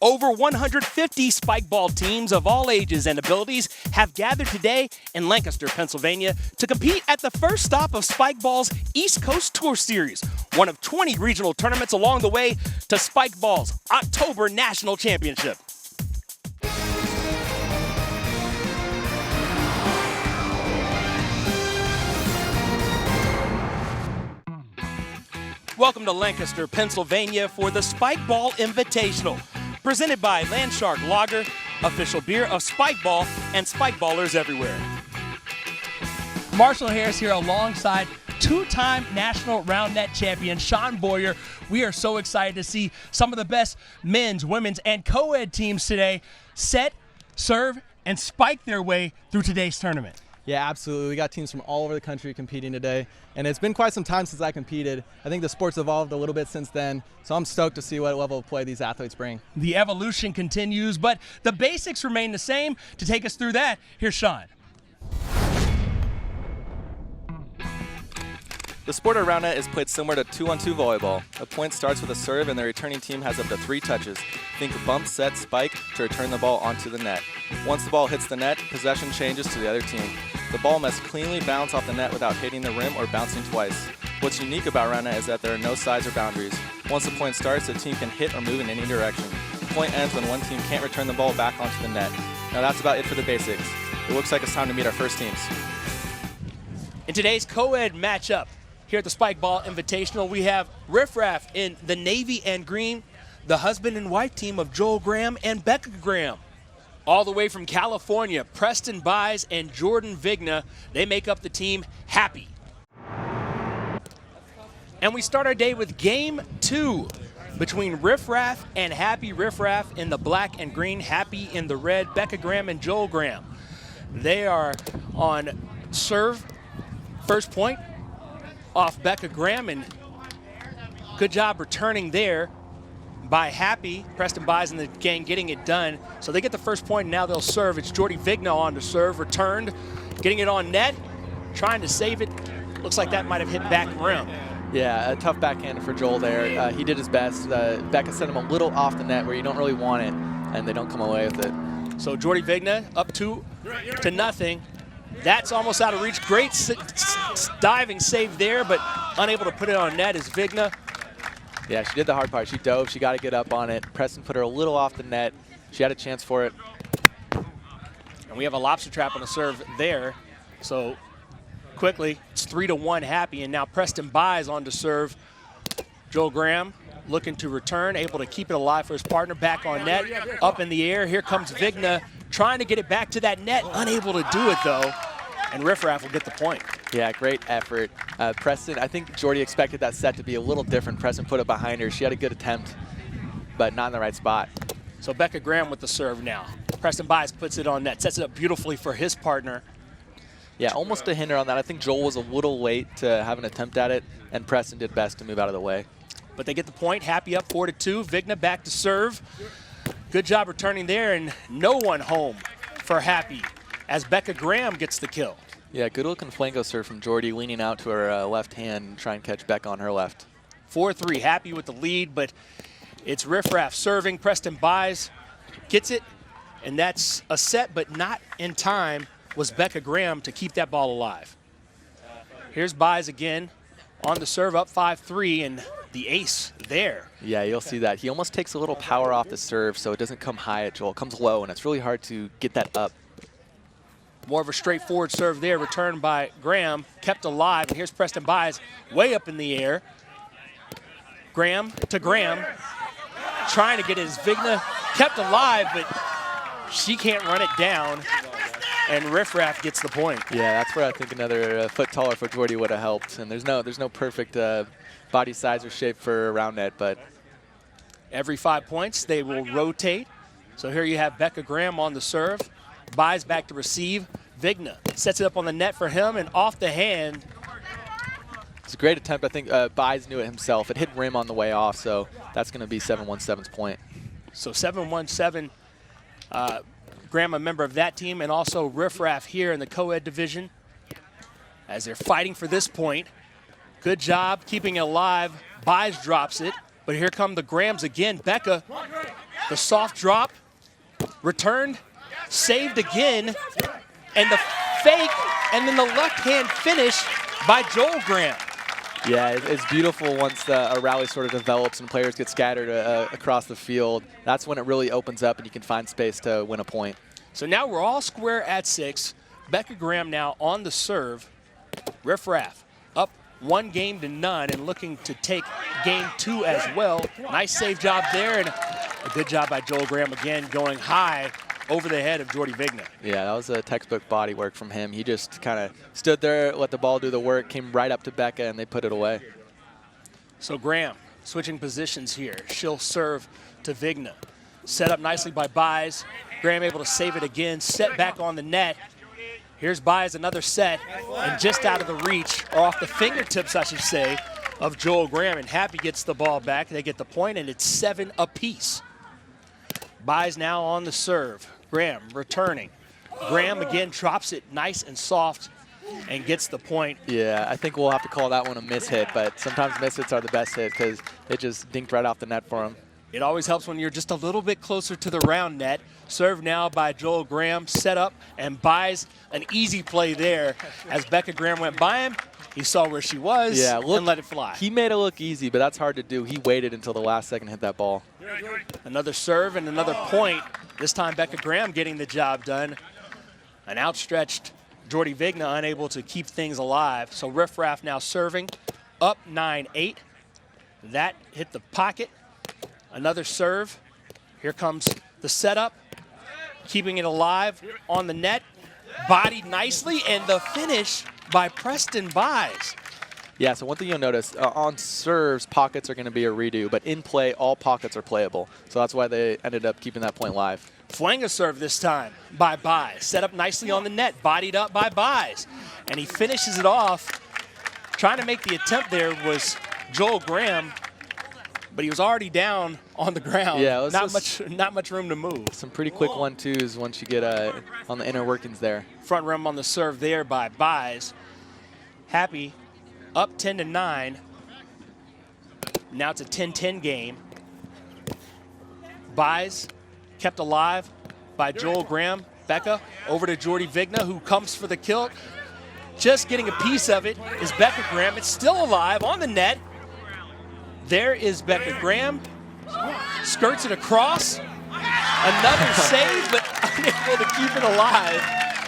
Over 150 Spikeball teams of all ages and abilities have gathered today in Lancaster, Pennsylvania to compete at the first stop of Spikeball's East Coast Tour Series, one of 20 regional tournaments along the way to Spikeball's October National Championship. Welcome to Lancaster, Pennsylvania for the Spikeball Invitational, presented by Landshark Lager, official beer of Spikeball and Spikeballers everywhere. Marshall Harris here alongside two-time national round net champion Sean Boyer. We are so excited to see some of the best men's, women's, and co-ed teams today set, serve, and spike their way through today's tournament. Yeah, absolutely. We got teams from all over the country competing today, and it's been quite some time since I competed. I think the sport's evolved a little bit since then, so I'm stoked to see what level of play these athletes bring. The evolution continues, but the basics remain the same. To take us through that, here's Sean. The sport of round net is played similar to 2-on-2 volleyball. A point starts with a serve and the returning team has up to 3 touches. Think bump, set, spike to return the ball onto the net. Once the ball hits the net, possession changes to the other team. The ball must cleanly bounce off the net without hitting the rim or bouncing twice. What's unique about round net is that there are no sides or boundaries. Once the point starts, the team can hit or move in any direction. The point ends when one team can't return the ball back onto the net. Now that's about it for the basics. It looks like it's time to meet our first teams. In today's co-ed matchup, here at the Spikeball Invitational, we have Riff Raff in the navy and green, the husband and wife team of Joel Graham and Becca Graham. All the way from California, Preston Buys and Jordan Vigna, they make up the team Happy. And we start our day with game 2 between Riff Raff and Happy. Riff Raff in the black and green, Happy in the red, Becca Graham and Joel Graham. They are on serve, first point off Becca Graham, and good job returning there by Happy. Preston Buys and the gang getting it done. So they get the first point, and now they'll serve. It's Jordy Vigna on to serve, returned, getting it on net, trying to save it. Looks like that might have hit back rim. Yeah, a tough backhand for Joel there. He did his best. Becca sent him a little off the net where you don't really want it, and they don't come away with it. So Jordy Vigna up 2-0. That's almost out of reach. Great diving save there, but unable to put it on net is Vigna. Yeah, she did the hard part. She dove. She got to get up on it. Preston put her a little off the net. She had a chance for it. And we have a lobster trap on the serve there. So quickly, it's 3-1 Happy, and now Preston Buys on to serve. Joel Graham looking to return, able to keep it alive for his partner. Back on net, up in the air. Here comes Vigna trying to get it back to that net. Unable to do it, though. And Riff Raff will get the point. Yeah, great effort. Preston, I think Jordy expected that set to be a little different. Preston put it behind her. She had a good attempt, but not in the right spot. So Becca Graham with the serve now. Preston Buys puts it on net, sets it up beautifully for his partner. Yeah, almost a hinder on that. I think Joel was a little late to have an attempt at it, and Preston did best to move out of the way. But they get the point. Happy up 4-2. Vigna back to serve. Good job returning there, and no one home for Happy as Becca Graham gets the kill. Yeah, good looking flanco serve from Jordy, leaning out to her left hand and try and catch Becca on her left. 4-3, Happy with the lead, but it's Riff Raff serving. Preston Buys gets it, and that's a set, but not in time was Becca Graham to keep that ball alive. Here's Buys again on the serve, up 5-3, and the ace there. Yeah, you'll see that. He almost takes a little power off the serve, so it doesn't come high at Joel. It comes low, and it's really hard to get that up. More of a straightforward serve there, returned by Graham, kept alive. And here's Preston Buys way up in the air. Graham to Graham, trying to get his Vigna kept alive, but she can't run it down. And Riff Raff gets the point. Yeah, that's where I think another foot taller for Jordy would have helped. And there's no perfect body size or shape for a round net, but every 5 points they will rotate. So here you have Becca Graham on the serve. Buys back to receive. Vigna sets it up on the net for him, and off the hand. It's a great attempt. I think Buys knew it himself. It hit rim on the way off, so that's going to be 7-1-7's point. So 7-1-7. Graham, a member of that team, and also Riff Raff here in the co-ed division as they're fighting for this point. Good job keeping it alive. Buys drops it, but here come the Grahams again. Becca The soft drop, returned, saved again, and the fake, and then the left-hand finish by Joel Graham. Yeah, it's beautiful once a rally sort of develops and players get scattered across the field. That's when it really opens up and you can find space to win a point. So now we're all square at 6. Becca Graham now on the serve. Riff Raff up 1-0 and looking to take game 2 as well. Nice save job there, and a good job by Joel Graham again, going high over the head of Jordy Vigna. Yeah, that was a textbook body work from him. He just kind of stood there, let the ball do the work, came right up to Becca, and they put it away. So Graham switching positions here. She'll serve to Vigna. Set up nicely by Buys. Graham able to save it again, set back on the net. Here's Buys, another set, and just out of the reach, or off the fingertips, I should say, of Joel Graham, and Happy gets the ball back. They get the point, and it's 7 apiece. Buys now on the serve. Graham returning. Graham again drops it nice and soft and gets the point. Yeah, I think we'll have to call that one a miss hit, but sometimes miss hits are the best hits because it just dinked right off the net for him. It always helps when you're just a little bit closer to the round net. Served now by Joel Graham, set up and Buys an easy play there. As Becca Graham went by him, he saw where she was and let it fly. He made it look easy, but that's hard to do. He waited until the last second to hit that ball. Another serve and another point. This time Becca Graham getting the job done. An outstretched Jordy Vigna unable to keep things alive. So Riff Raff now serving, up 9-8. That hit the pocket. Another serve. Here comes the setup, keeping it alive on the net. Bodied nicely, and the finish by Preston Buys. Yeah, so one thing you'll notice, on serves, pockets are going to be a redo, but in play, all pockets are playable. So that's why they ended up keeping that point live. Flanga serve this time by Buys. Set up nicely on the net, bodied up by Buys. And he finishes it off. Trying to make the attempt there was Joel Graham, but he was already down on the ground. Yeah, not much room to move. Some pretty quick 1-2s once you get on the inner workings there. Front rim on the serve there by Buys. Happy up 10-9. Now it's a 10-10 game. Buys kept alive by Joel Graham. Becca over to Jordy Vigna, who comes for the kill. Just getting a piece of it is Becca Graham. It's still alive on the net. There is Becca Graham. Skirts it across. Another save, but unable to keep it alive.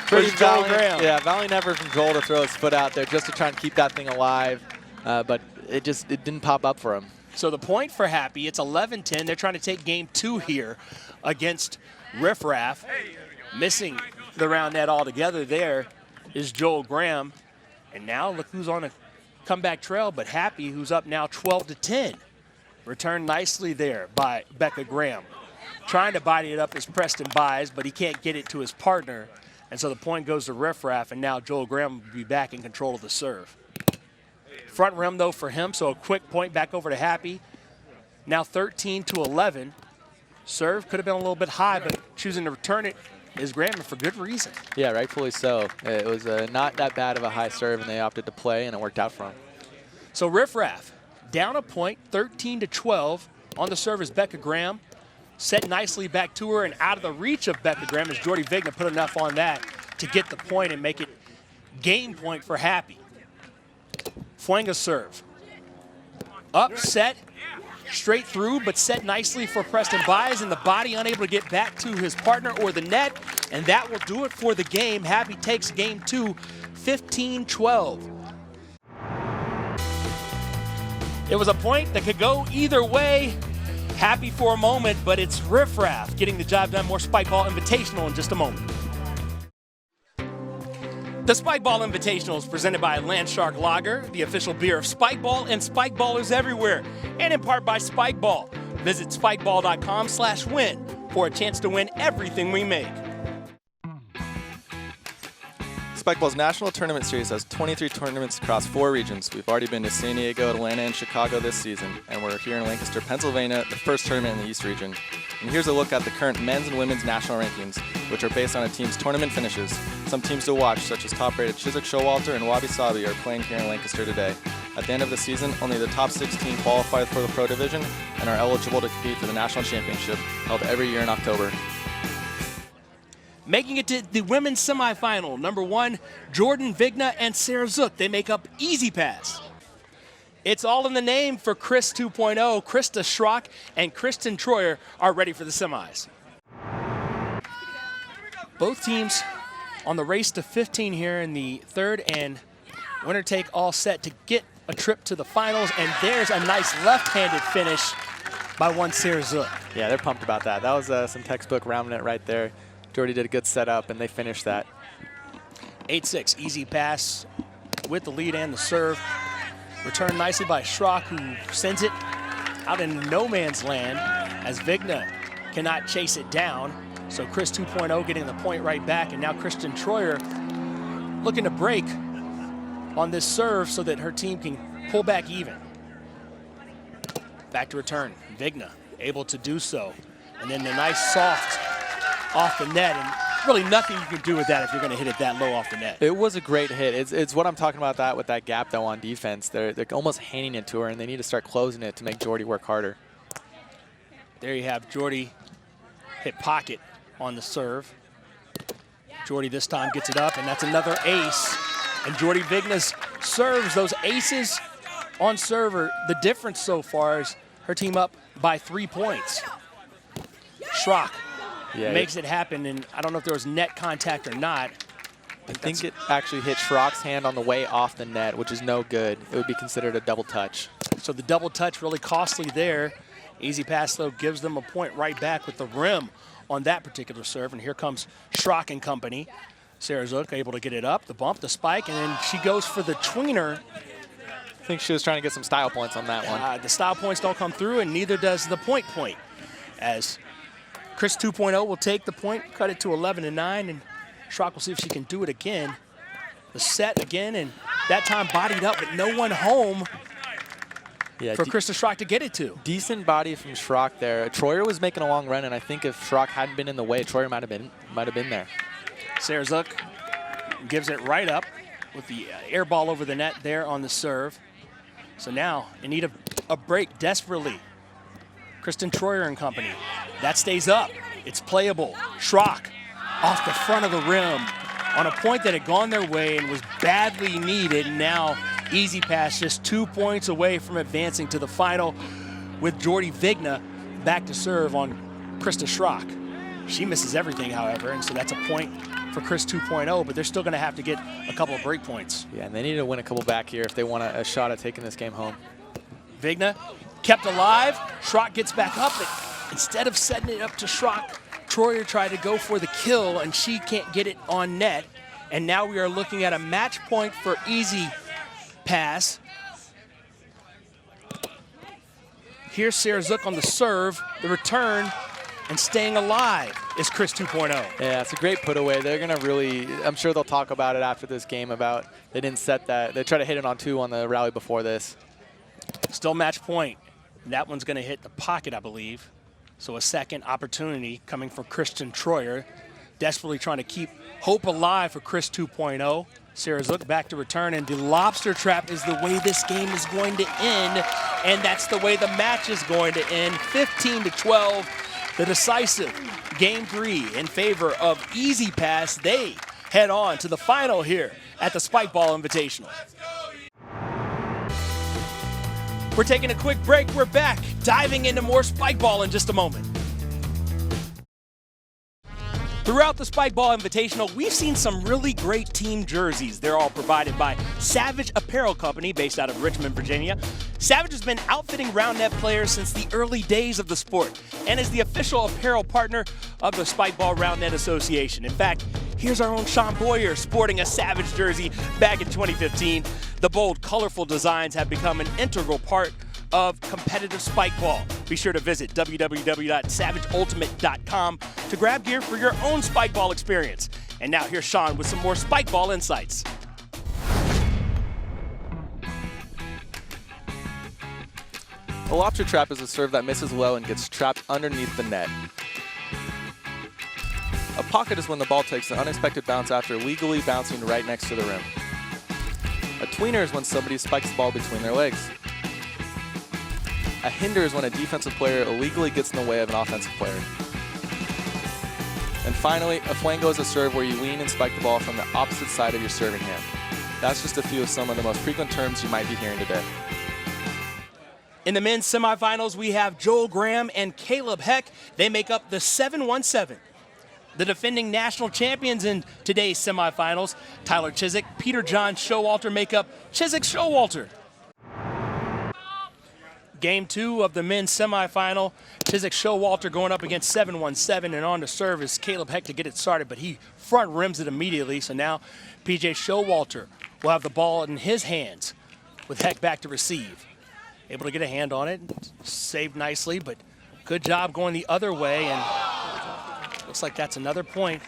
Pretty Joel Graham. Yeah, valiant effort from Joel to throw his foot out there just to try and keep that thing alive, but it didn't pop up for him. So the point for Happy, it's 11-10. They're trying to take game 2 here against Riff Raff. Missing the round net altogether there is Joel Graham. And now look who's on a comeback trail, but Happy, who's up now 12-10. Returned nicely there by Becca Graham. Trying to body it up is Preston Buys, but he can't get it to his partner. And so the point goes to Riff Raff, and now Joel Graham will be back in control of the serve. Front rim, though, for him, so a quick point back over to Happy. Now 13-11. Serve could have been a little bit high, but choosing to return it is Graham, and for good reason. Yeah, rightfully so. It was not that bad of a high serve, and they opted to play, and it worked out for them. So Riff Raff down a point, 13-12. On the serve is Becca Graham. Set nicely back to her and out of the reach of Becca Graham as Jordy Vigna put enough on that to get the point and make it game point for Happy. Flanga serve. Up, set, straight through, but set nicely for Preston Buys, and the body unable to get back to his partner or the net, and that will do it for the game. Happy takes game 2, 15-12. It was a point that could go either way. Happy for a moment, but it's Riff Raff getting the job done. More Spikeball Invitational in just a moment. The Spikeball Invitational is presented by Lancaster Lager, the official beer of Spikeball and Spikeballers everywhere, and in part by Spikeball. Visit spikeball.com/win for a chance to win everything we make. Spikeball's National Tournament Series has 23 tournaments across 4 regions. We've already been to San Diego, Atlanta, and Chicago this season, and we're here in Lancaster, Pennsylvania, the first tournament in the East region. And here's a look at the current men's and women's national rankings, which are based on a team's tournament finishes. Some teams to watch, such as top-rated Chiswick Showalter and Wabi Sabi, are playing here in Lancaster today. At the end of the season, only the top 16 qualify for the Pro Division and are eligible to compete for the National Championship, held every year in October. Making it to the women's semifinal, number 1, Jordan Vigna and Sarah Zook. They make up Easy Pass. It's all in the name for Chris 2.0. Krista Schrock and Kristen Troyer are ready for the semis. Both teams on the race to 15 here in the third, and winner take all set to get a trip to the finals. And there's a nice left-handed finish by one Sarah Zook. Yeah, they're pumped about that. That was some textbook round net right there. Jordy did a good setup, and they finished that. 8-6, Easy Pass with the lead and the serve. Returned nicely by Schrock, who sends it out in no man's land as Vigna cannot chase it down. So Chris 2.0 getting the point right back, and now Kristen Troyer looking to break on this serve so that her team can pull back even. Back to return, Vigna able to do so. And then the nice soft off the net, and really nothing you can do with that if you're going to hit it that low off the net. It was a great hit. It's what I'm talking about that with that gap though on defense. They're almost handing it to her, and they need to start closing it to make Jordy work harder. There you have Jordy hit pocket on the serve. Jordy this time gets it up, and that's another ace. And Jordy Vigna's serves, those aces on server, the difference so far is her team up by 3 points. Schrock makes it happen, and I don't know if there was net contact or not. I think it actually hit Schrock's hand on the way off the net, which is no good. It would be considered a double touch. So the double touch really costly there. Easy Pass, though, gives them a point right back with the rim on that particular serve. And here comes Schrock and company. Sarah Zook able to get it up, the bump, the spike, and then she goes for the tweener. I think she was trying to get some style points on that one. The style points don't come through, and neither does the point. As Chris 2.0 will take the point, cut it to 11-9, and Schrock will see if she can do it again. The set again, and that time bodied up, but no one home for Krista Schrock to get it to. Decent body from Schrock there. Troyer was making a long run, and I think if Schrock hadn't been in the way, Troyer might have been there. Sarah Zook gives it right up with the air ball over the net there on the serve. So now in need of a break desperately. Kristen Troyer and company. That stays up. It's playable. Schrock off the front of the rim on a point that had gone their way and was badly needed. Now Easy Pass just 2 points away from advancing to the final with Jordy Vigna back to serve on Krista Schrock. She misses everything, however, and so that's a point for Chris 2.0, but they're still going to have to get a couple of break points. Yeah, and they need to win a couple back here if they want a shot at taking this game home. Vigna kept alive. Schrock gets back up, but instead of setting it up to Schrock, Troyer tried to go for the kill, and she can't get it on net. And now we are looking at a match point for Easy Pass. Here's Sarah Zook on the serve, the return, and staying alive is Chris 2.0. Yeah, it's a great put away. They're going to really, I'm sure they'll talk about it after this game about they didn't set that. They tried to hit it on 2 on the rally before this. Still match point. That one's going to hit the pocket, I believe. So a second opportunity coming from Kristen Troyer, desperately trying to keep hope alive for Chris 2.0. Sarah Zook back to return, and the lobster trap is the way this game is going to end, and that's the way the match is going to end. 15-12, the decisive Game 3 in favor of Easy Pass. They head on to the final here at the Spikeball Invitational. We're taking a quick break. We're back, diving into more Spikeball in just a moment. Throughout the Spikeball Invitational, we've seen some really great team jerseys. They're all provided by Savage Apparel Company, based out of Richmond, Virginia. Savage has been outfitting round net players since the early days of the sport and is the official apparel partner of the Spikeball Round Net Association. In fact, here's our own Sean Boyer sporting a Savage jersey back in 2015. The bold, colorful designs have become an integral part of competitive Spikeball. Be sure to visit www.savageultimate.com to grab gear for your own Spikeball experience. And now here's Sean with some more Spikeball insights. A lobster trap is a serve that misses low and gets trapped underneath the net. A pocket is when the ball takes an unexpected bounce after legally bouncing right next to the rim. A tweener is when somebody spikes the ball between their legs. A hinder is when a defensive player illegally gets in the way of an offensive player. And finally, a flango is a serve where you lean and spike the ball from the opposite side of your serving hand. That's just a few of some of the most frequent terms you might be hearing today. In the men's semifinals, we have Joel Graham and Caleb Heck. They make up the 7-1-7. The defending national champions in today's semifinals, Tyler Chiswick, Peter John Showalter, make up Chiswick Showalter. Game 2 of the men's semifinal, Chiswick Showalter going up against 7-1-7, and on to serve is Caleb Heck to get it started, but he front rims it immediately. So now PJ Showalter will have the ball in his hands with Heck back to receive. Able to get a hand on it, saved nicely, but good job going the other way, and looks like that's another point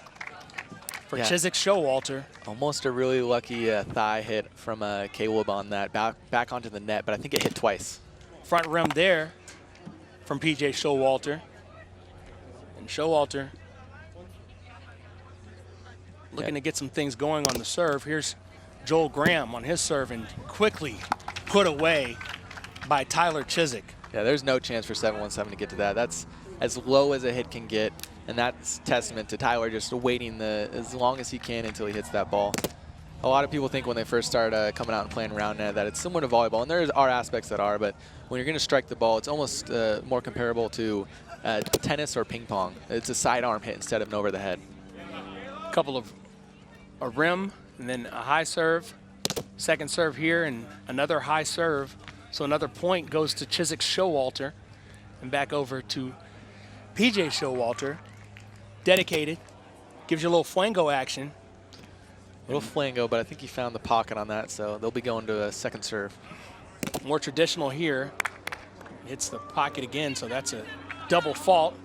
for Chiswick Showalter. Almost a really lucky thigh hit from Caleb on that, back onto the net, but I think it hit twice. Front rim there from PJ Showalter. And Showalter looking to get some things going on the serve. Here's Joel Graham on his serve and quickly put away by Tyler Chiswick. Yeah, there's no chance for 7-1-7 to get to that. That's as low as a hit can get, and that's testament to Tyler just waiting as long as he can until he hits that ball. A lot of people think when they first start coming out and playing round net that it's similar to volleyball, and there are aspects that are, but when you're going to strike the ball, it's almost more comparable to tennis or ping pong. It's a sidearm hit instead of an over the head. A couple of a rim and then a high serve, second serve here, and another high serve. So another point goes to Chiswick Showalter, and back over to PJ Showalter. Dedicated, gives you a little flango action. Little flango, but I think he found the pocket on that, so they'll be going to a second serve. More traditional here. Hits the pocket again, so that's a double fault.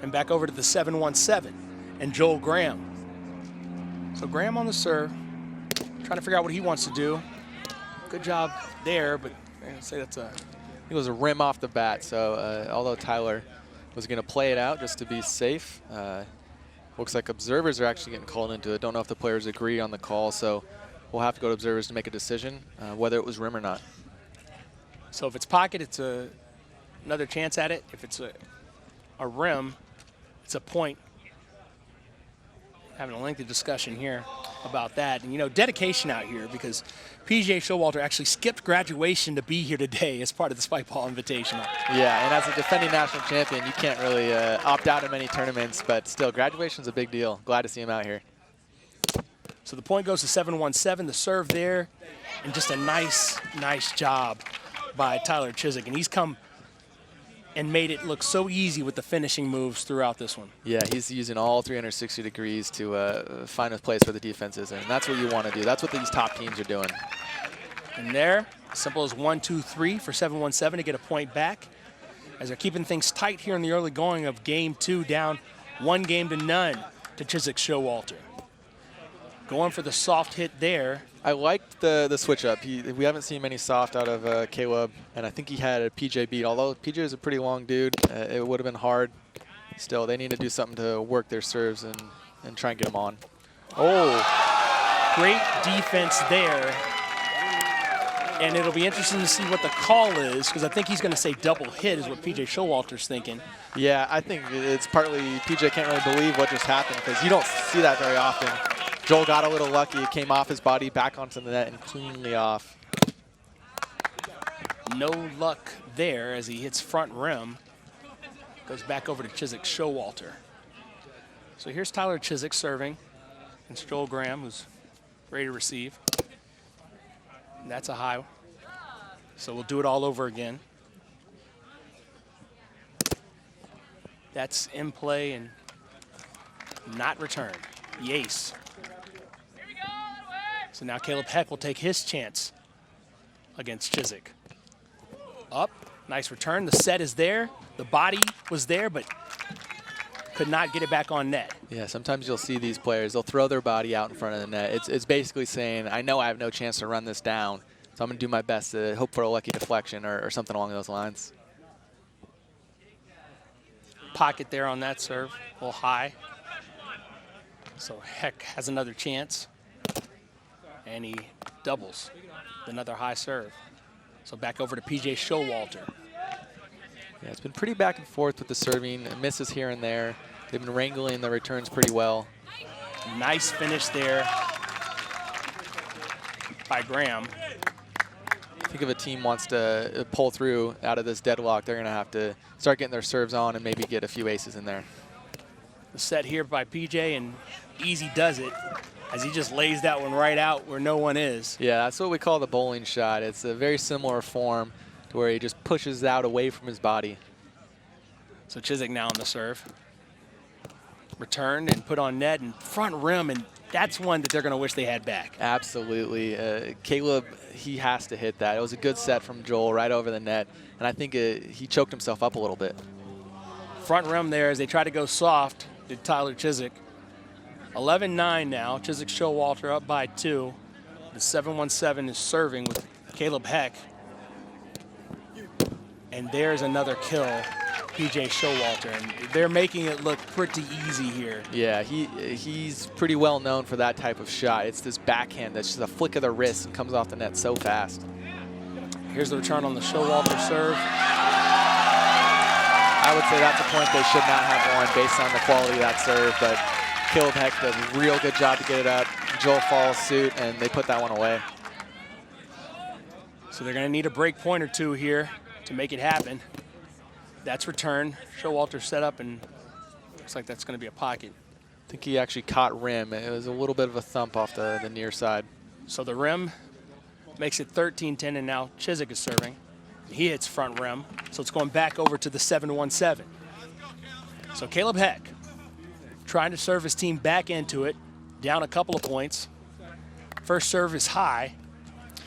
And back over to the 7-1-7 and Joel Graham. So Graham on the serve, trying to figure out what he wants to do. Good job there, but I'd say that's a... It was a rim off the bat, so although Tyler was going to play it out just to be safe, looks like observers are actually getting called into it. Don't know if the players agree on the call, so we'll have to go to observers to make a decision whether it was rim or not. So if it's pocket, it's another chance at it. If it's a rim, it's a point. Having a lengthy discussion here about that. And, you know, dedication out here because PJ Showalter actually skipped graduation to be here today as part of the Spikeball Invitational. Yeah, and as a defending national champion, you can't really opt out of many tournaments, but still, graduation's a big deal. Glad to see him out here. So the point goes to 7-1-7, the serve there, and just a nice job by Tyler Chiswick. And he's come and made it look so easy with the finishing moves throughout this one. Yeah, he's using all 360 degrees to find a place where the defense is, and that's what you want to do. That's what these top teams are doing. And there, simple as 1-2-3 for 7-1-7 to get a point back. As they're keeping things tight here in the early going of game 2, down 1-0 to Chiswick Showalter. Going for the soft hit there. I liked the switch up. We haven't seen many soft out of Caleb, and I think he had a PJ beat. Although PJ is a pretty long dude, it would have been hard. Still, they need to do something to work their serves and try and get them on. Oh, great defense there. And it'll be interesting to see what the call is, because I think he's going to say double hit is what PJ Showalter's thinking. Yeah, I think it's partly PJ can't really believe what just happened, because you don't see that very often. Joel got a little lucky. It came off his body, back onto the net, and cleanly off. No luck there as he hits front rim. Goes back over to Chiswick Showalter. So here's Tyler Chiswick serving. And Joel Graham, who's ready to receive. And that's a high. So we'll do it all over again. That's in play and not returned. The ace. So now Caleb Heck will take his chance against Chiswick. Up, nice return. The set is there. The body was there, but could not get it back on net. Yeah, sometimes you'll see these players, they'll throw their body out in front of the net. It's basically saying, I know I have no chance to run this down, so I'm going to do my best to hope for a lucky deflection or something along those lines. Pocket there on that serve, a little high. So Heck has another chance. And he doubles. Another high serve. So back over to PJ Showalter. Yeah, it's been pretty back and forth with the serving. Misses here and there. They've been wrangling the returns pretty well. Nice finish there by Graham. I think if a team wants to pull through out of this deadlock, they're going to have to start getting their serves on and maybe get a few aces in there. The set here by PJ, and Easy does it as he just lays that one right out where no one is. Yeah, that's what we call the bowling shot. It's a very similar form to where he just pushes out away from his body. So Chiswick now on the serve. Returned and put on net and front rim, and that's one that they're going to wish they had back. Absolutely. Caleb, he has to hit that. It was a good set from Joel right over the net, and I think he choked himself up a little bit. Front rim there as they try to go soft, did Tyler Chiswick. 11-9 now. Chiswick Showalter up by 2. The 7-1-7 is serving with Caleb Heck. And there's another kill, PJ Showalter. And they're making it look pretty easy here. Yeah, he's pretty well known for that type of shot. It's this backhand that's just a flick of the wrist and comes off the net so fast. Here's the return on the Showalter serve. I would say that's a point they should not have won based on the quality of that serve, but Caleb Heck does a real good job to get it up. Joel follows suit, and they put that one away. So they're going to need a break point or two here to make it happen. That's return. Showalter set up, and looks like that's going to be a pocket. I think he actually caught rim. It was a little bit of a thump off the near side. So the rim makes it 13-10, and now Chiswick is serving. He hits front rim, so it's going back over to the 7-1-7. So Caleb Heck trying to serve his team back into it, down a couple of points. First serve is high.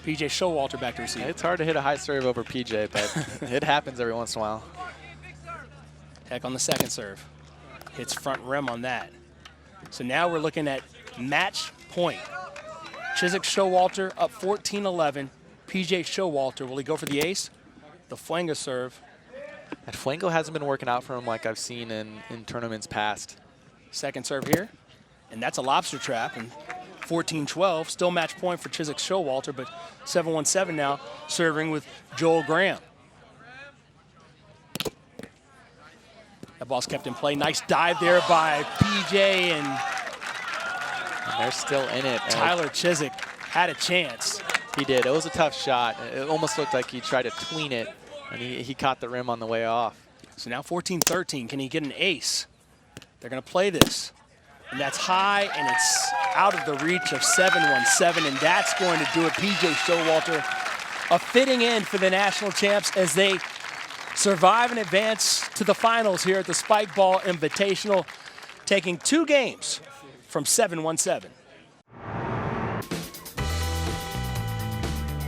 PJ Showalter back to receive. It's hard to hit a high serve over PJ, but it happens every once in a while. Heck on the second serve. Hits front rim on that. So now we're looking at match point. Chiswick Showalter up 14-11. PJ Showalter, will he go for the ace? The Flango serve. That Flango hasn't been working out for him like I've seen in tournaments past. Second serve here, and that's a lobster trap. And 14-12, still match point for Chiswick Showalter, but 7-1-7 now serving with Joel Graham. That ball's kept in play. Nice dive there by PJ, and they're still in it. Tyler Chiswick had a chance. He did. It was a tough shot. It almost looked like he tried to tween it, and he caught the rim on the way off. So now 14-13. Can he get an ace? They're going to play this. And that's high, and it's out of the reach of 7-1-7, and that's going to do it. PJ Showalter, a fitting end for the national champs as they survive and advance to the finals here at the Spikeball Invitational, taking 2 games from 7-1-7.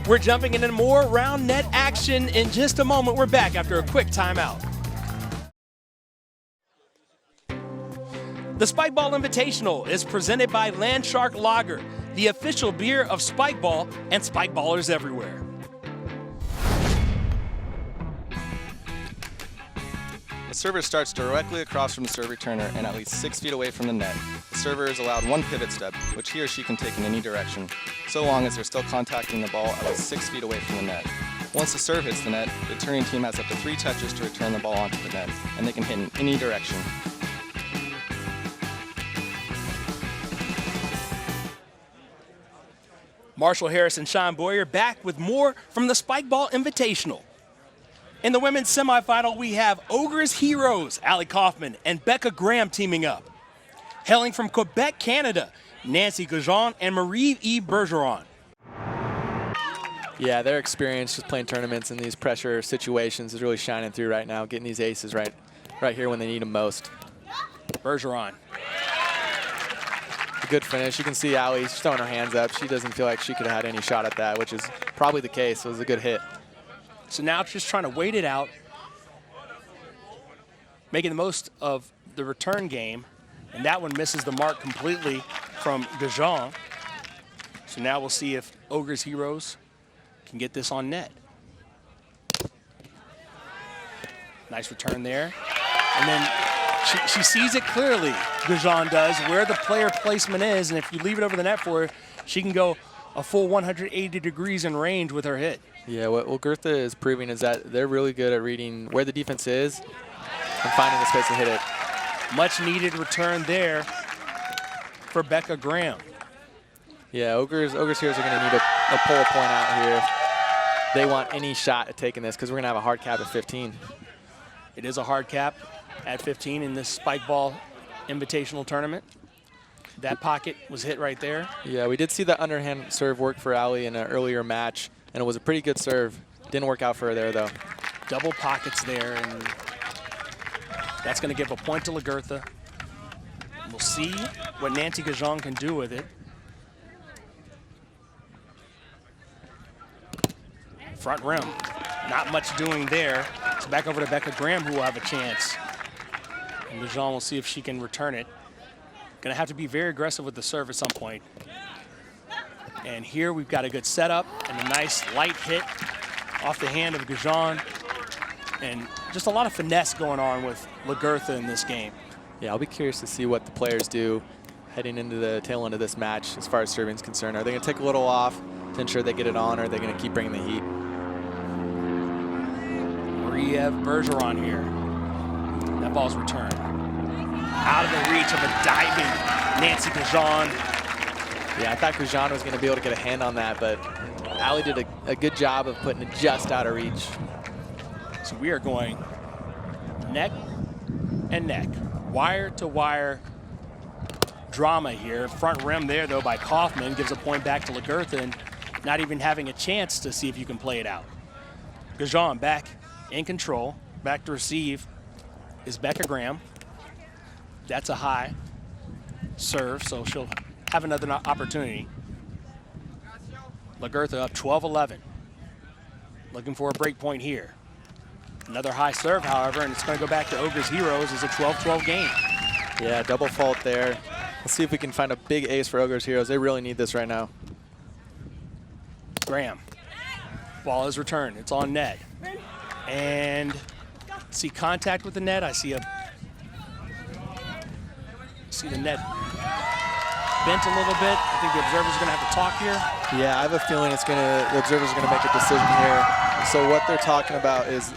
We're jumping into more round net action in just a moment. We're back after a quick timeout. The Spikeball Invitational is presented by Landshark Lager, the official beer of Spikeball and Spikeballers everywhere. The server starts directly across from the serve returner and at least 6 feet away from the net. The server is allowed 1 pivot step, which he or she can take in any direction, so long as they're still contacting the ball at least 6 feet away from the net. Once the serve hits the net, the returning team has up to 3 touches to return the ball onto the net, and they can hit in any direction. Marshall Harris and Sean Boyer back with more from the Spikeball Invitational. In the women's semifinal, we have Ogres Heroes, Allie Kaufman and Becca Graham teaming up. Hailing from Quebec, Canada, Nancy Gajon and Marie E. Bergeron. Yeah, their experience just playing tournaments in these pressure situations is really shining through right now, getting these aces right here when they need them most. Bergeron. A good finish. You can see Allie, she's throwing her hands up. She doesn't feel like she could have had any shot at that, which is probably the case. It was a good hit. So now it's just trying to wait it out, making the most of the return game, and that one misses the mark completely from Gajon. So now we'll see if Ogres Heroes can get this on net. Nice return there. And then she sees it clearly, Gajon does, where the player placement is, and if you leave it over the net for her, she can go a full 180 degrees in range with her hit. Yeah, what Gertha is proving is that they're really good at reading where the defense is and finding the space to hit it. Much needed return there for Becca Graham. Yeah, Ogres Heroes are going to need a pull a point out here if they want any shot at taking this, because we're going to have a hard cap at 15. It is a hard cap at 15 in this Spikeball Invitational tournament. That pocket was hit right there. Yeah, we did see that underhand serve work for Allie in an earlier match, and it was a pretty good serve. Didn't work out for her there, though. Double pockets there, and that's going to give a point to Lagertha. We'll see what Nancy Gajan can do with it. Front rim, not much doing there. It's back over to Becca Graham, who will have a chance. And Gajan will see if she can return it. Going to have to be very aggressive with the serve at some point. And here we've got a good setup and a nice light hit off the hand of Gajan. And just a lot of finesse going on with Lagertha in this game. Yeah, I'll be curious to see what the players do heading into the tail end of this match as far as serving is concerned. Are they going to take a little off to ensure they get it on, or are they going to keep bringing the heat? Marie-Eve Bergeron here. That ball's returned. Out of the reach of a diving Nancy Gajan. Yeah, I thought Gajan was going to be able to get a hand on that, but Allie did a good job of putting it just out of reach. So we are going neck and neck, wire to wire drama here. Front rim there, though, by Kaufman gives a point back to Lagertha, and not even having a chance to see if you can play it out. Gajan back in control, back to receive is Becca Graham. That's a high serve, so she'll have another opportunity. Lagertha up 12-11. Looking for a break point here. Another high serve, however, and it's going to go back to Ogres Heroes as a 12-12 game. Yeah, double fault there. Let's see if we can find a big ace for Ogres Heroes. They really need this right now. Graham. Ball is returned. It's on net. And see contact with the net. I see the net bent a little bit. I think the observer's going to have to talk here. Yeah, I have a feeling the observer's going to make a decision here. So what they're talking about is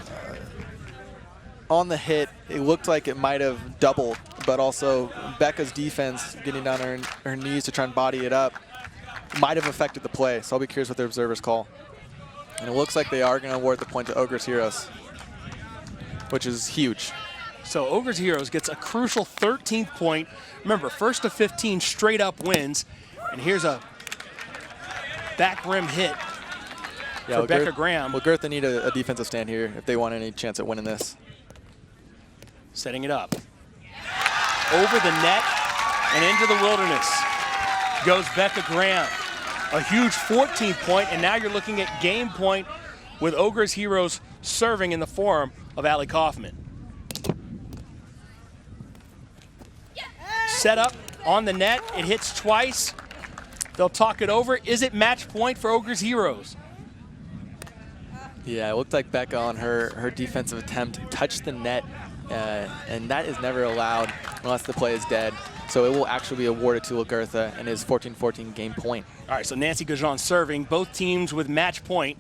on the hit, it looked like it might have doubled, but also Becca's defense getting down on her knees to try and body it up might have affected the play. So I'll be curious what the observers call. And it looks like they are going to award the point to Ogres Heroes, which is huge. So Ogres Heroes gets a crucial 13th point. Remember, first to 15 straight up wins. And here's a back rim hit for Becca Graham. Well, Gertha need a defensive stand here if they want any chance at winning this. Setting it up. Over the net and into the wilderness goes Becca Graham. A huge 14th point, and now you're looking at game point with Ogres Heroes serving in the form of Allie Kaufman. Set up on the net, it hits twice. They'll talk it over. Is it match point for Ogres Heroes? Yeah, it looked like Becca on her defensive attempt touched the net, and that is never allowed unless the play is dead. So it will actually be awarded to Lagertha and his 14-14 game point. All right, so Nancy Gajan serving. Both teams with match point.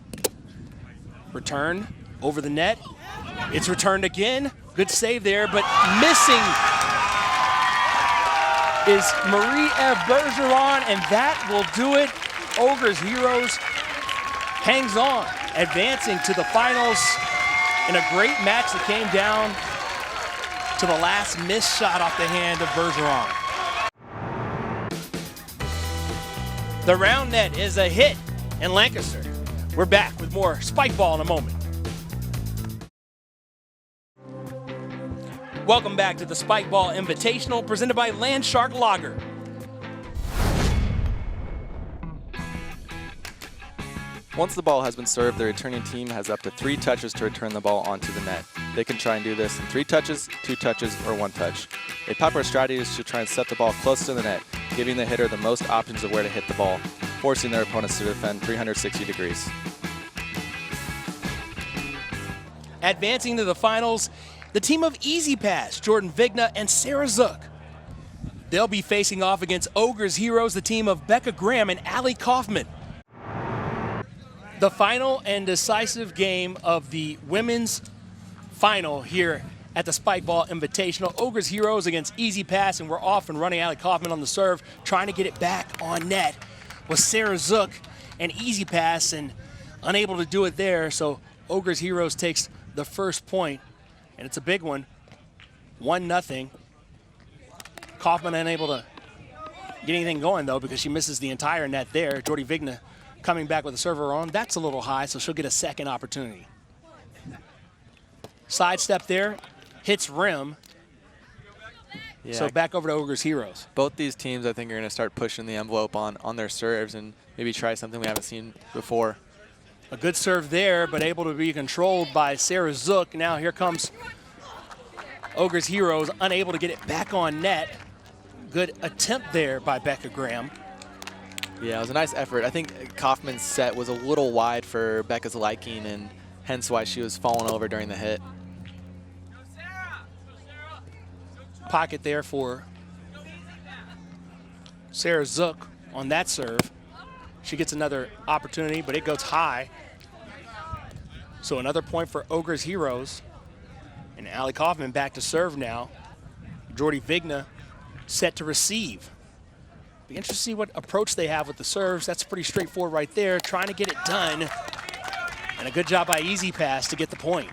Return over the net. It's returned again. Good save there, but missing is Marie-Eve Bergeron, and that will do it. Ogres Heroes hangs on, advancing to the finals in a great match that came down to the last missed shot off the hand of Bergeron. The round net is a hit in Lancaster. We're back with more Spikeball in a moment. Welcome back to the Spikeball Invitational presented by Landshark Lager. Once the ball has been served, the returning team has up to 3 touches to return the ball onto the net. They can try and do this in 3 touches, 2 touches, or 1 touch. A popular strategy is to try and set the ball close to the net, giving the hitter the most options of where to hit the ball, forcing their opponents to defend 360 degrees. Advancing to the finals, the team of Easy Pass, Jordan Vigna and Sarah Zook. They'll be facing off against Ogres Heroes, the team of Becca Graham and Allie Kaufman. the final and decisive game of the women's final here at the Spikeball Invitational. Ogres Heroes against Easy Pass, and we're off and running. Allie Kaufman on the serve, trying to get it back on net with Sarah Zook and Easy Pass, and unable to do it there. So Ogres Heroes takes the first point, and it's a big one, 1-0. Kaufman unable to get anything going, though, because she misses the entire net there. Jordy Vigna coming back with a server on. That's a little high, so she'll get a second opportunity. Sidestep there, hits rim. Yeah. So back over to Ogres Heroes. Both these teams, I think, are going to start pushing the envelope on their serves and maybe try something we haven't seen before. A good serve there, but able to be controlled by Sarah Zook. Now here comes Ogres Heroes, unable to get it back on net. Good attempt there by Becca Graham. Yeah, it was a nice effort. I think Kaufman's set was a little wide for Becca's liking, and hence why she was falling over during the hit. Pocket there for Sarah Zook on that serve. She gets another opportunity, but it goes high. So another point for Ogres Heroes. And Allie Kaufman back to serve now. Jordy Vigna set to receive. Be interested to see what approach they have with the serves. That's pretty straightforward right there, trying to get it done. And a good job by Easy Pass to get the point.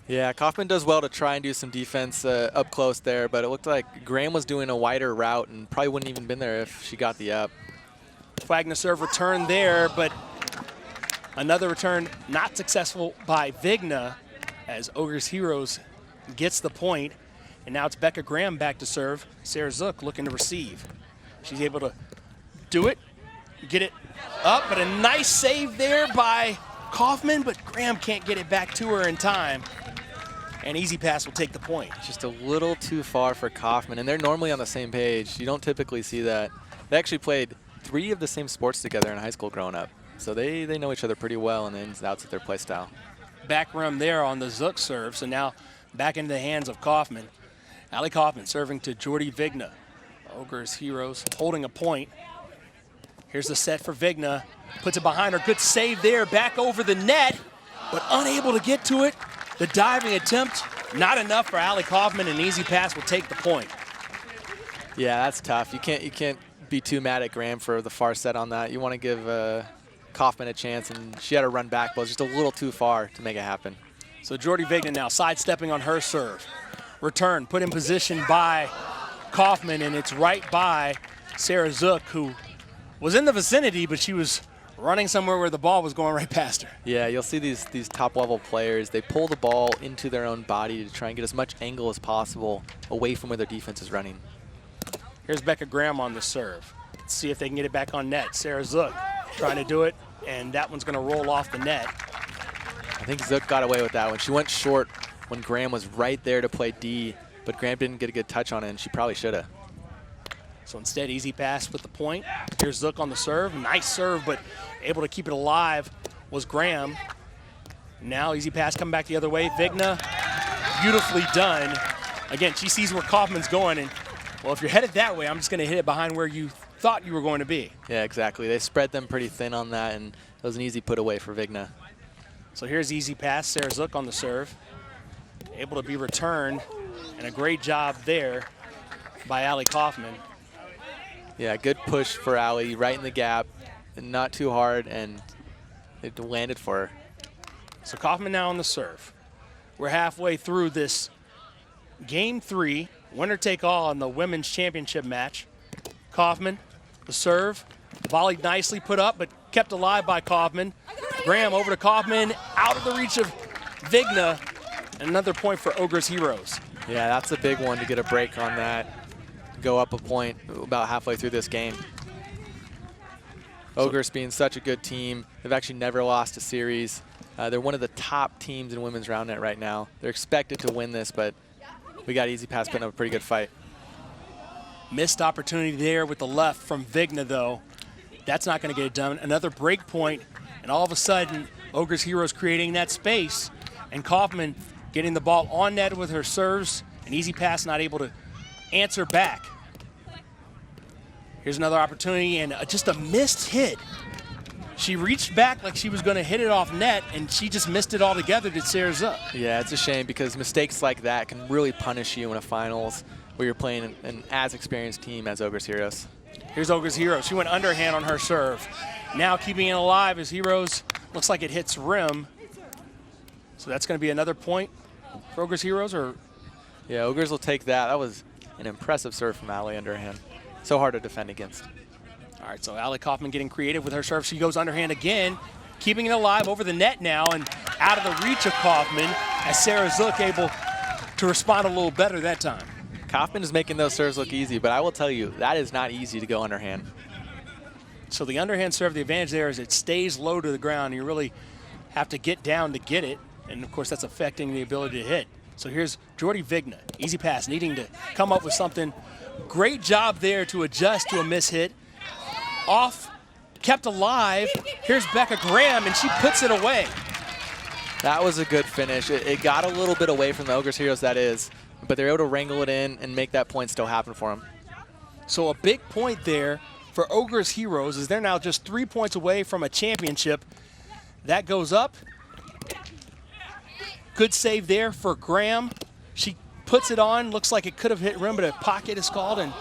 Yeah, Kaufman does well to try and do some defense up close there, but it looked like Graham was doing a wider route and probably wouldn't even been there if she got the up. Wagner serve return there, but another return not successful by Vigna as Ogres Heroes gets the point. And now it's Becca Graham back to serve. Sarah Zook looking to receive. She's able to do it, get it up, but a nice save there by Kaufman, but Graham can't get it back to her in time. And Easy Pass will take the point. Just a little too far for Kaufman, and they're normally on the same page. You don't typically see that. They actually played 3 of the same sports together in high school growing up, so they know each other pretty well in the ins and outs of their play style. Back rim there on the Zook serve, so now back into the hands of Kaufman. Allie Kaufman serving to Jordy Vigna. Ogres Heroes holding a point. Here's the set for Vigna. Puts it behind her. Good save there. Back over the net, but unable to get to it. The diving attempt, not enough for Allie Kaufman, and Easy Pass will take the point. Yeah, that's tough. You can't be too mad at Graham for the far set on that. You want to give Kaufman a chance, and she had to run back, but it was just a little too far to make it happen. So Jordy Vigna now sidestepping on her serve. Return put in position by Kaufman, and it's right by Sarah Zook, who was in the vicinity, but she was running somewhere where the ball was going right past her. Yeah, you'll see these top-level players, they pull the ball into their own body to try and get as much angle as possible away from where their defense is running. Here's Becca Graham on the serve. Let's see if they can get it back on net. Sarah Zook trying to do it, and that one's going to roll off the net. I think Zook got away with that one. She went short when Graham was right there to play D, but Graham didn't get a good touch on it, and she probably should have. So instead, Easy Pass with the point. Here's Zook on the serve. Nice serve, but able to keep it alive was Graham. Now Easy Pass coming back the other way. Vigna, beautifully done. Again, she sees where Kaufman's going, and, well, if you're headed that way, I'm just going to hit it behind where you thought you were going to be. Yeah, exactly. They spread them pretty thin on that, and it was an easy put away for Vigna. So here's Easy Pass. Sarah Zook on the serve. Able to be returned, and a great job there by Allie Kaufman. Yeah, good push for Allie, right in the gap, and not too hard, and it landed for her. So Kaufman now on the serve. We're halfway through this Game 3, winner take all in the women's championship match. Kaufman, the serve, volleyed nicely, put up, but kept alive by Kaufman. Graham over to Kaufman, out of the reach of Vigna. And another point for Ogres Heroes. Yeah, that's a big one to get a break on that. Go up a point about halfway through this game. Ogres being such a good team. They've actually never lost a series. They're one of the top teams in women's round net right now. They're expected to win this, but we got Easy Pass putting up a pretty good fight. Missed opportunity there with the left from Vigna, though. That's not going to get it done. Another break point, and all of a sudden, Ogres Heroes creating that space, and Kaufman getting the ball on net with her serves, and Easy Pass not able to answer back. Here's another opportunity, and just a missed hit She reached back like she was going to hit it off net, and she just missed it altogether to Sarah Zook. Yeah, it's a shame because mistakes like that can really punish you in a finals where you're playing an as experienced team as Ogres Heroes. Here's Ogres Heroes. She went underhand on her serve. Now keeping it alive as Heroes, looks like it hits rim. So that's going to be another point for Ogres Heroes, or? Yeah, Ogres will take that. That was an impressive serve from Allie underhand. So hard to defend against. All right, so Allie Kaufman getting creative with her serve. She goes underhand again, keeping it alive over the net now and out of the reach of Kaufman as Sarah Zook able to respond a little better that time. Kaufman is making those serves look easy, but I will tell you, that is not easy to go underhand. So the underhand serve, the advantage there is it stays low to the ground. You really have to get down to get it, and of course that's affecting the ability to hit. So here's Jordy Vigna, easy pass, needing to come up with something. Great job there to adjust to a miss hit. Off, kept alive. Here's Becca Graham, and she puts it away. That was a good finish. It got a little bit away from the Ogres Heroes, that is, but they're able to wrangle it in and make that point still happen for them. So a big point there for Ogres Heroes is they're now just 3 points away from a championship. That goes up. Good save there for Graham. She puts it on. Looks like it could have hit rim, but a pocket is called, and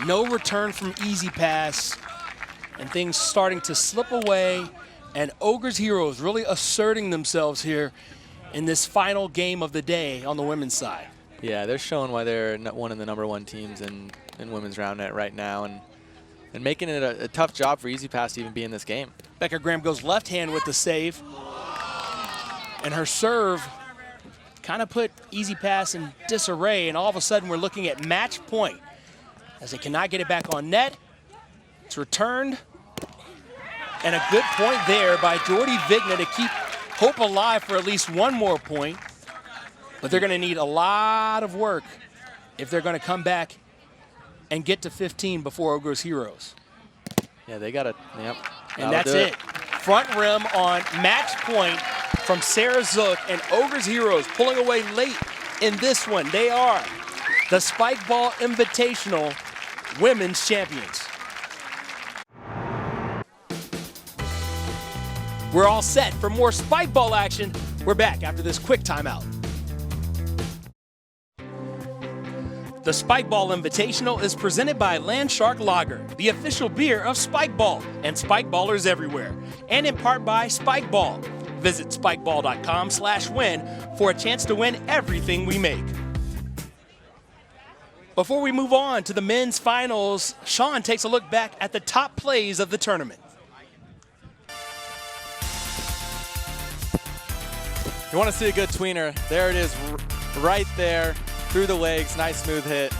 no return from easy pass. And things starting to slip away, and Ogres Heroes really asserting themselves here in this final game of the day on the women's side. Yeah, they're showing why they're one of the #1 teams in women's round net right now, and making it a tough job for Easy Pass to even be in this game. Becca Graham goes left hand with the save, and her serve kind of put Easy Pass in disarray, and all of a sudden we're looking at match point as they cannot get it back on net. It's returned, and a good point there by Jordy Vigna to keep hope alive for at least one more point. But they're going to need a lot of work if they're going to come back and get to 15 before Ogres Heroes. Yeah, they got to, yep. And that's it. Front rim on match point from Sarah Zook, and Ogres Heroes pulling away late in this one. They are the Spikeball Invitational Women's Champions. We're all set for more Spikeball action. We're back after this quick timeout. The Spikeball Invitational is presented by Landshark Lager, the official beer of Spikeball and Spikeballers everywhere, and in part by Spikeball. Visit spikeball.com/win for a chance to win everything we make. Before we move on to the men's finals, Sean takes a look back at the top plays of the tournament. You want to see a good tweener, there it is right there, through the legs, nice smooth hit.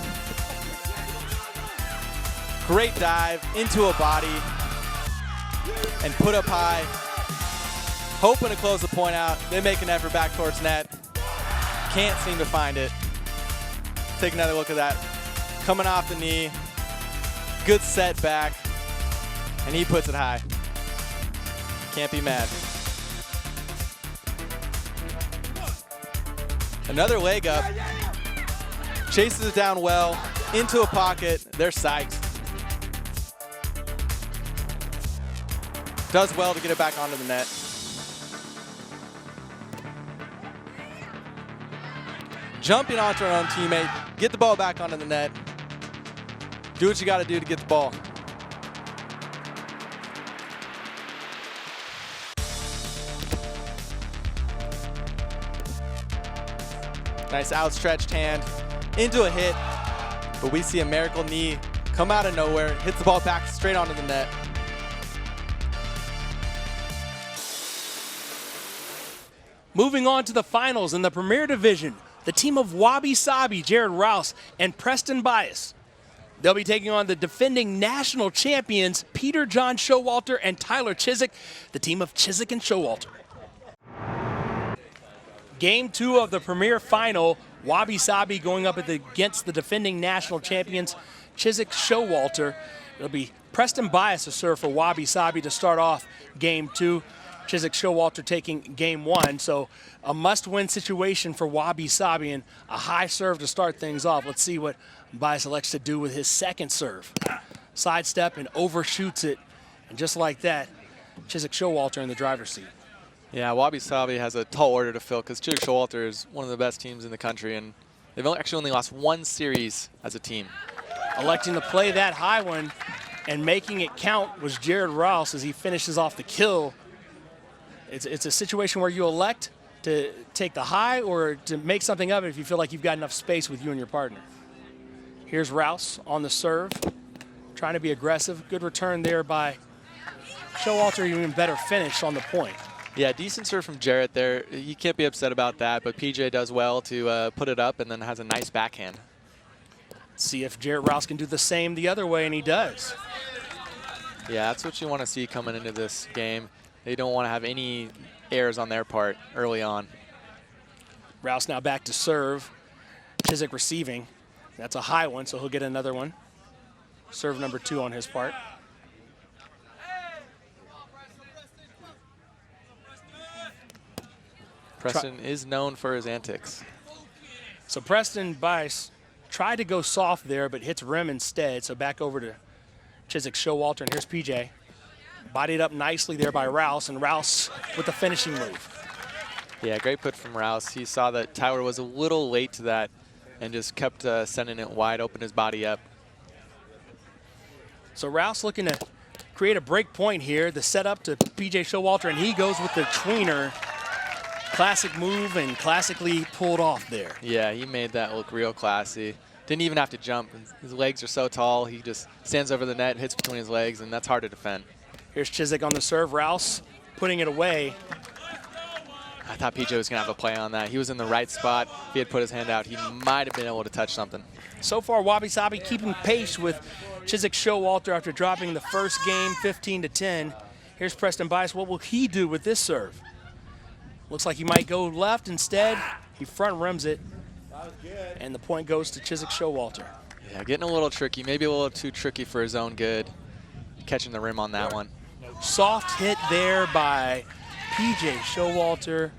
Great dive into a body and put up high. Hoping to close the point out. They make an effort back towards net. Can't seem to find it. Take another look at that. Coming off the knee. Good set back. And he puts it high. Can't be mad. Another leg up. Chases it down well. Into a pocket. They're psyched. Does well to get it back onto the net. Jumping onto her own teammate. Get the ball back onto the net. Do what you got to do to get the ball. Nice outstretched hand into a hit, but we see a miracle knee come out of nowhere, hits the ball back straight onto the net. Moving on to the finals in the Premier Division, the team of Wabi Sabi, Jared Rouse, and Preston Bias. They'll be taking on the defending national champions, Peter John Showalter and Tyler Chiswick, the team of Chiswick and Showalter. Game 2 of the Premier Final, Wabi Sabi going up against the defending national champions, Chiswick Showalter. It'll be Preston Bias to serve for Wabi Sabi to start off Game 2. Chiswick Showalter taking Game 1, so a must-win situation for Wabi Sabi and a high serve to start things off. Let's see what Bias elects to do with his second serve. Sidestep and overshoots it, and just like that, Chiswick Showalter in the driver's seat. Yeah, Wabi Sabi has a tall order to fill because Chiswick Showalter is one of the best teams in the country, and they've actually only lost one series as a team. Electing to play that high one and making it count was Jared Rouse as he finishes off the kill. It's a situation where you elect to take the high or to make something of it if you feel like you've got enough space with you and your partner. Here's Rouse on the serve, trying to be aggressive. Good return there by Showalter, even better finish on the point. Yeah, decent serve from Jarrett there. You can't be upset about that, but PJ does well to put it up and then has a nice backhand. See if Jarrett Rouse can do the same the other way, and he does. Yeah, that's what you want to see coming into this game. They don't want to have any errors on their part early on. Rouse now back to serve. Chiswick receiving. That's a high one, so he'll get another one. Serve number 2 on his part. Preston is known for his antics. So Preston Bice tried to go soft there, but hits rim instead. So back over to Chiswick Showalter, and here's PJ. Bodied up nicely there by Rouse, and Rouse with the finishing move. Yeah, great put from Rouse. He saw that Tyler was a little late to that and just kept sending it wide, open his body up. So Rouse looking to create a break point here. The setup to PJ Showalter, and he goes with the tweener. Classic move and classically pulled off there. Yeah, he made that look real classy. Didn't even have to jump. His legs are so tall, he just stands over the net, hits between his legs, and that's hard to defend. Here's Chiswick on the serve. Rouse putting it away. I thought PJ was going to have a play on that. He was in the right spot. If he had put his hand out, he might have been able to touch something. So far, Wabi Sabi keeping pace with Chiswick Showalter after dropping the first game 15-10. Here's Preston Bice. What will he do with this serve? Looks like he might go left instead. He front rims it, and the point goes to Chiswick Showalter. Yeah, getting a little tricky, maybe a little too tricky for his own good. Catching the rim on that one. Soft hit there by PJ Showalter,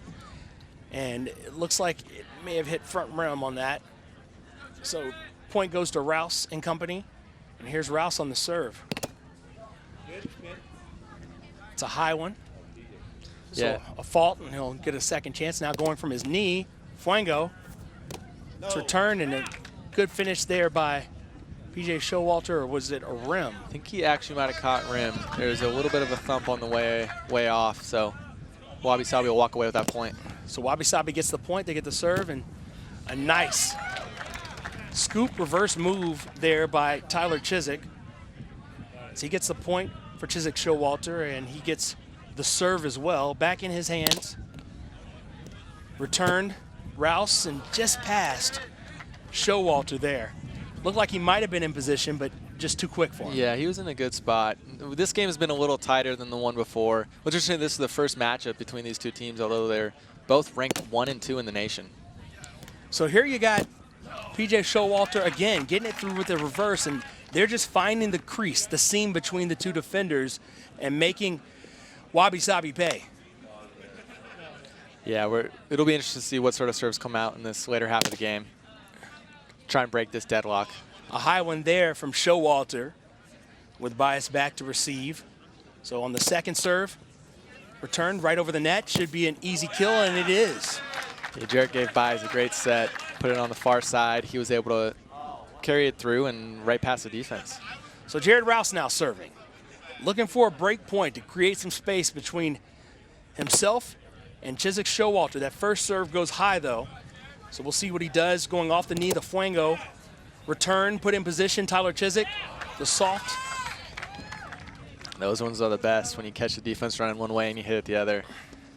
and it looks like it may have hit front rim on that. So point goes to Rouse and company, and here's Rouse on the serve. It's a high one. So Yeah. a fault, and he'll get a second chance. Now going from his knee, Fuengo. It's returned, and a good finish there by PJ Showalter, or was it a rim? I think he actually might have caught rim. There's a little bit of a thump on the way off, so Wabi Sabi will walk away with that point. So Wabi Sabi gets the point, they get the serve, and a nice scoop reverse move there by Tyler Chiswick. So he gets the point for Chiswick Showalter, and he gets the serve as well, back in his hands. Returned, Rouse, and just passed Showalter there. Looked like he might have been in position, but just too quick for him. Yeah, he was in a good spot. This game has been a little tighter than the one before. Which is this is the first matchup between these two teams, although they're both ranked 1 and 2 in the nation. So here you got PJ Showalter again getting it through with the reverse, and they're just finding the crease, the seam between the two defenders, and making Wabi Sabi pay. Yeah, it'll be interesting to see what sort of serves come out in this later half of the game. Try and break this deadlock. A high one there from Showalter with Bias back to receive. So on the second serve, returned right over the net. Should be an easy kill, and it is. Yeah, Jarrett gave Bias a great set, put it on the far side. He was able to carry it through and right past the defense. So Jared Rouse now serving. Looking for a break point to create some space between himself and Chiswick Showalter. That first serve goes high, though. So we'll see what he does going off the knee. The Fuengo return, put in position. Tyler Chiswick, the soft. Those ones are the best when you catch the defense running one way and you hit it the other.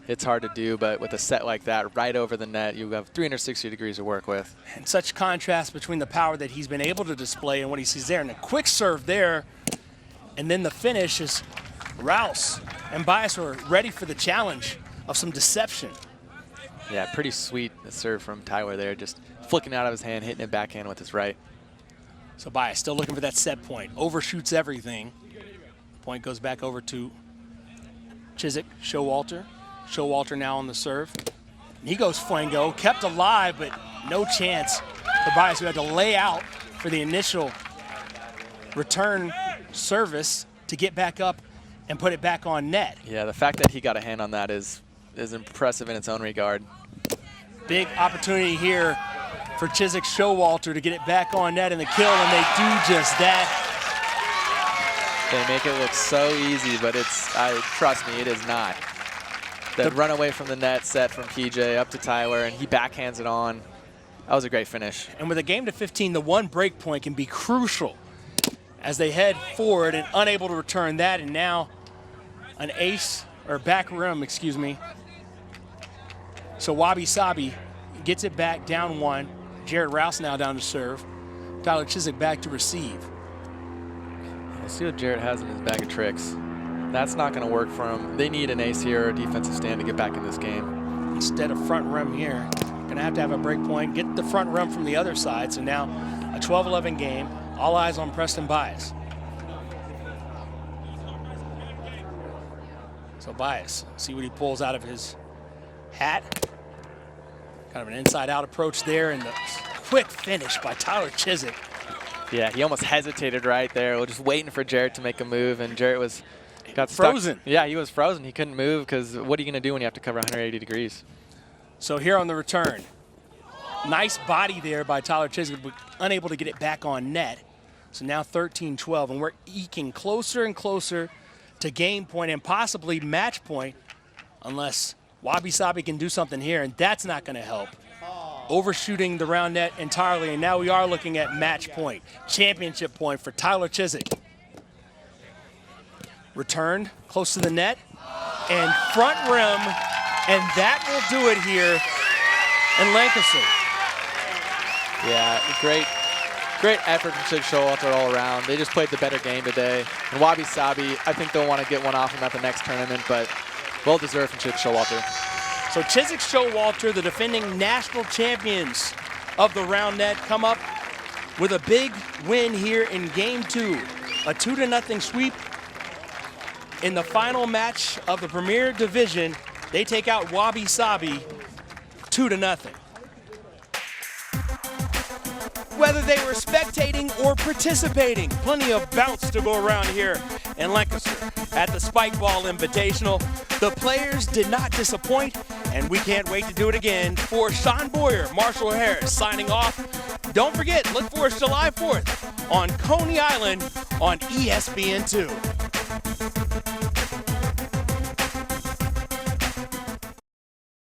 It's hard to do, but with a set like that right over the net, you have 360 degrees to work with. And such contrast between the power that he's been able to display and what he sees there. And a quick serve there. And then the finish is Rouse and Bias are ready for the challenge of some deception. Yeah, pretty sweet serve from Tyler there, just flicking out of his hand, hitting it backhand with his right. So Bias still looking for that set point. Overshoots everything. Point goes back over to Chiswick, Showalter. Showalter now on the serve. And he goes Fuengo, kept alive, but no chance for Bias, who had to lay out for the initial return service to get back up and put it back on net. Yeah, the fact that he got a hand on that is impressive in its own regard. Big opportunity here for Chiswick Showalter to get it back on net in the kill, and they do just that. They make it look so easy, but trust me, it is not. The runaway from the net set from PJ up to Tyler, and he backhands it on. That was a great finish. And with a game to 15, the one break point can be crucial as they head forward and unable to return that. And now an ace, or back rim, excuse me. So Wabi Sabi gets it back down 1. Jared Rouse now down to serve. Tyler Chiswick back to receive. We'll see what Jarrett has in his bag of tricks. That's not going to work for him. They need an ace here or a defensive stand to get back in this game. Instead of front rim here, going to have a break point, get the front rim from the other side. So now a 12-11 game. All eyes on Preston Bias. So Bias, see what he pulls out of his hat. Kind of an inside-out approach there, and the quick finish by Tyler Chiswick. Yeah, he almost hesitated right there. We're just waiting for Jarrett to make a move, and Jarrett got frozen. Stuck. Yeah, he was frozen. He couldn't move because what are you going to do when you have to cover 180 degrees? So here on the return, nice body there by Tyler Chiswick, but unable to get it back on net. So now 13-12, and we're eking closer and closer to game point and possibly match point unless Wabi Sabi can do something here, and that's not going to help. Overshooting the round net entirely, and now we are looking at match point, championship point for Tyler Chiswick. Returned close to the net and front rim, and that will do it here in Lancaster. Yeah, great effort from Chiswick Showalter all around. They just played the better game today. And Wabi Sabi, I think they'll want to get one off him at the next tournament, but well-deserved from Chiswick Showalter. So Chiswick Showalter, the defending national champions of the round net, come up with a big win here in game 2. A 2-0 sweep in the final match of the Premier Division. They take out Wabi Sabi 2-0. Whether they were spectating or participating, plenty of bounce to go around here in Lancaster at the Spikeball Invitational. The players did not disappoint, and we can't wait to do it again. For Sean Boyer, Marshall Harris signing off. Don't forget, look for us July 4th on Coney Island on ESPN2.